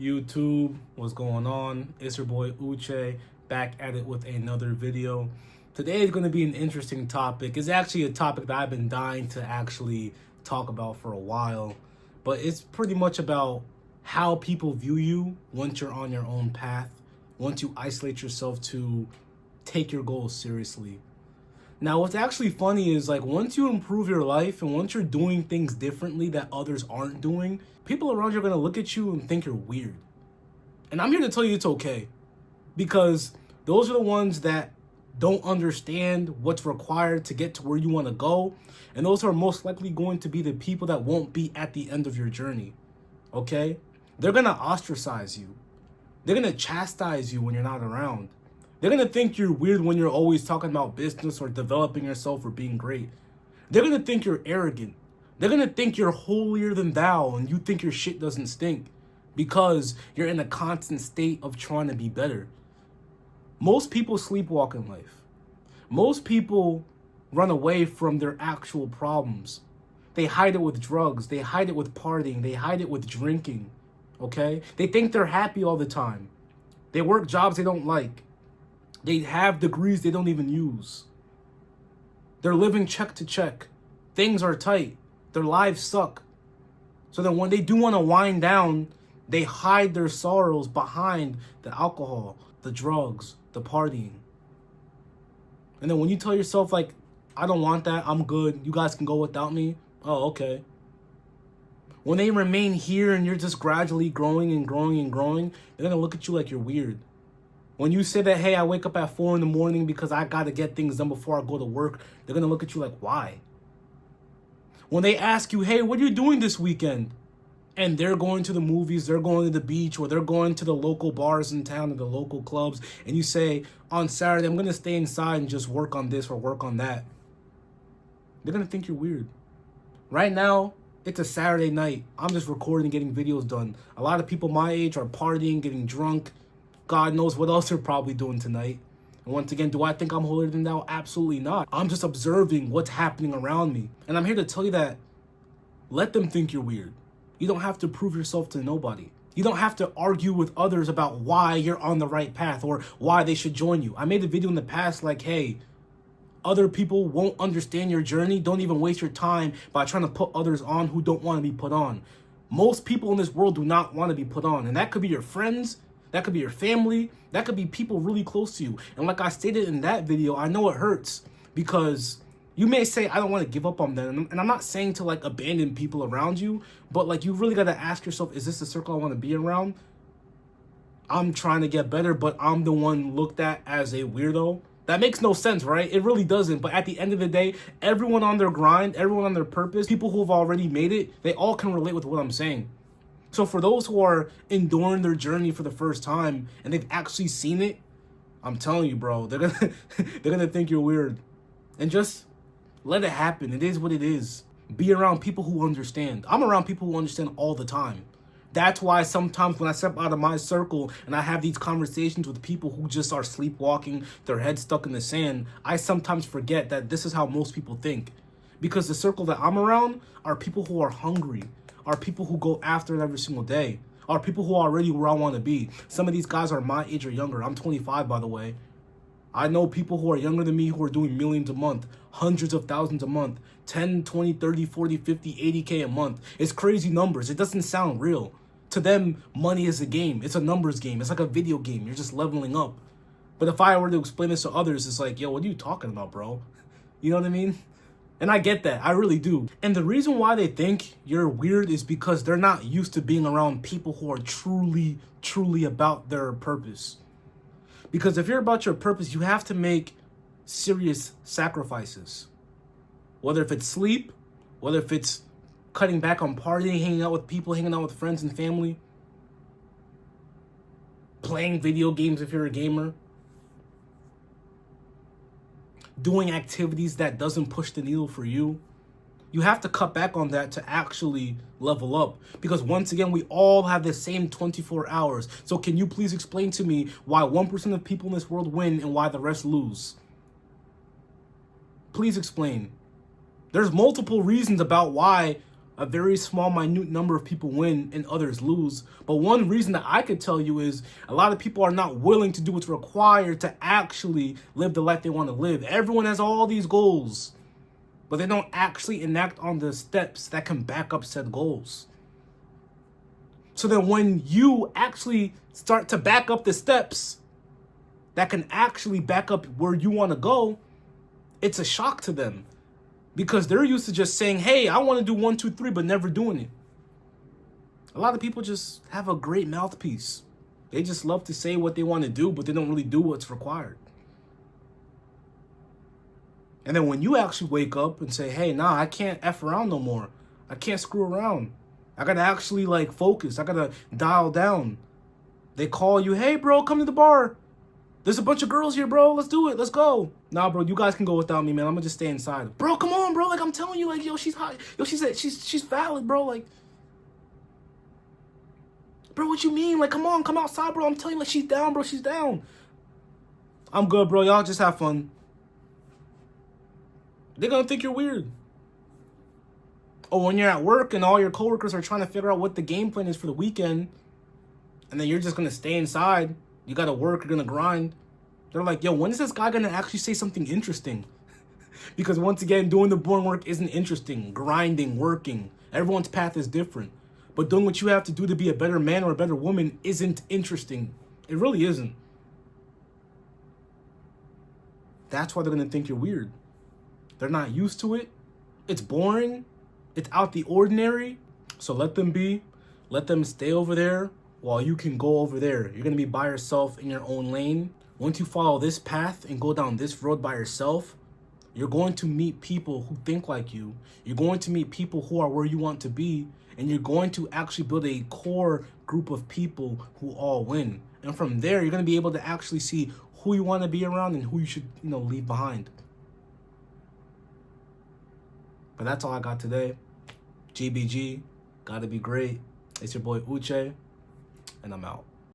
YouTube, what's going on? It's your boy Uche, back at it with another video. Today is going to be an interesting topic. It's actually a topic that I've been dying to actually talk about for a while, but it's pretty much about how people view you once you're on your own path, once you isolate yourself to take your goals seriously. Now, what's actually funny is like once you improve your life and once you're doing things differently that others aren't doing, people around you are going to look at you and think you're weird. And I'm here to tell you it's okay, because those are the ones that don't understand what's required to get to where you want to go. And those are most likely going to be the people that won't be at the end of your journey. Okay? They're going to ostracize you. They're going to chastise you when you're not around. They're going to think you're weird when you're always talking about business or developing yourself or being great. They're going to think you're arrogant. They're going to think you're holier than thou and you think your shit doesn't stink because you're in a constant state of trying to be better. Most people sleepwalk in life. Most people run away from their actual problems. They hide it with drugs. They hide it with partying. They hide it with drinking. Okay? They think they're happy all the time. They work jobs they don't like. They have degrees they don't even use. They're living check to check. Things are tight. Their lives suck. So then when they do want to wind down, they hide their sorrows behind the alcohol, the drugs, the partying. And then when you tell yourself, like, I don't want that, I'm good, you guys can go without me. Oh, okay. When they remain here and you're just gradually growing and growing and growing, they're going to look at you like you're weird. When you say that, hey, I wake up at 4 a.m. because I got to get things done before I go to work, they're going to look at you like, why? When they ask you, hey, what are you doing this weekend? And they're going to the movies, they're going to the beach, or they're going to the local bars in town or the local clubs, and you say, on Saturday, I'm going to stay inside and just work on this or work on that. They're going to think you're weird. Right now, it's a Saturday night. I'm just recording and getting videos done. A lot of people my age are partying, getting drunk. God knows what else they're probably doing tonight. And once again, do I think I'm holier than thou? Absolutely not. I'm just observing what's happening around me. And I'm here to tell you that let them think you're weird. You don't have to prove yourself to nobody. You don't have to argue with others about why you're on the right path or why they should join you. I made a video in the past like, hey, other people won't understand your journey. Don't even waste your time by trying to put others on who don't want to be put on. Most people in this world do not want to be put on. And that could be your friends. That could be your family. That could be people really close to you. And like I stated in that video, I know it hurts because you may say, I don't want to give up on them. And I'm not saying to like abandon people around you, but like you really got to ask yourself, is this the circle I want to be around? I'm trying to get better, but I'm the one looked at as a weirdo. That makes no sense, right? It really doesn't. But at the end of the day, everyone on their grind, everyone on their purpose, people who have already made it, they all can relate with what I'm saying. So for those who are enduring their journey for the first time and they've actually seen it, I'm telling you, bro, they're gonna think you're weird. And just let it happen. It is what it is. Be around people who understand. I'm around people who understand all the time. That's why sometimes when I step out of my circle and I have these conversations with people who just are sleepwalking, their heads stuck in the sand, I sometimes forget that this is how most people think. Because the circle that I'm around are people who are hungry, are people who go after it every single day, are people who are already where I want to be. Some of these guys are my age or younger. I'm 25, by the way. I know people who are younger than me who are doing millions a month, hundreds of thousands a month, 10, 20, 30, 40, 50, 80K a month. It's crazy numbers. It doesn't sound real. To them, money is a game. It's a numbers game. It's like a video game. You're just leveling up. But if I were to explain this to others, it's like, yo, what are you talking about, bro? You know what I mean? And I get that. I really do. And the reason why they think you're weird is because they're not used to being around people who are truly, truly about their purpose. Because if you're about your purpose, you have to make serious sacrifices. Whether if it's sleep, whether if it's cutting back on partying, hanging out with people, hanging out with friends and family, playing video games if you're a gamer, doing activities that doesn't push the needle for you. You have to cut back on that to actually level up. Because once again, we all have the same 24 hours. So can you please explain to me why 1% of people in this world win and why the rest lose? Please explain. There's multiple reasons about why A very small, minute number of people win and others lose. But one reason that I could tell you is a lot of people are not willing to do what's required to actually live the life they want to live. Everyone has all these goals, but they don't actually enact on the steps that can back up said goals. So then when you actually start to back up the steps that can actually back up where you want to go, it's a shock to them. Because they're used to just saying, hey, I want to do 1, 2, 3, but never doing it. A lot of people just have a great mouthpiece. They just love to say what they want to do, but they don't really do what's required. And then when you actually wake up and say, hey, nah, I can't F around no more. I can't screw around. I got to actually focus. I got to dial down. They call you, hey, bro, come to the bar. There's a bunch of girls here, bro. Let's do it. Let's go. Nah, bro, you guys can go without me, man. I'm gonna just stay inside. Bro, come on, bro. I'm telling you, yo, she's hot. Yo, she's valid, bro. Bro, what you mean? Come on, come outside, bro. I'm telling you, she's down, bro. She's down. I'm good, bro. Y'all just have fun. They're gonna think you're weird. Or when you're at work and all your coworkers are trying to figure out what the game plan is for the weekend, and then you're just gonna stay inside. You gotta work, you're gonna grind. They're like, yo, when is this guy gonna actually say something interesting? Because once again, doing the boring work isn't interesting. Grinding, working, everyone's path is different. But doing what you have to do to be a better man or a better woman isn't interesting. It really isn't. That's why they're gonna think you're weird. They're not used to it. It's boring. It's out the ordinary. So let them be. Let them stay over there while you can go over there. You're going to be by yourself in your own lane. Once you follow this path and go down this road by yourself, you're going to meet people who think like you. You're going to meet people who are where you want to be. And you're going to actually build a core group of people who all win. And from there, you're going to be able to actually see who you want to be around and who you should, leave behind. But that's all I got today. GBG, gotta be great. It's your boy Uche, and I'm out.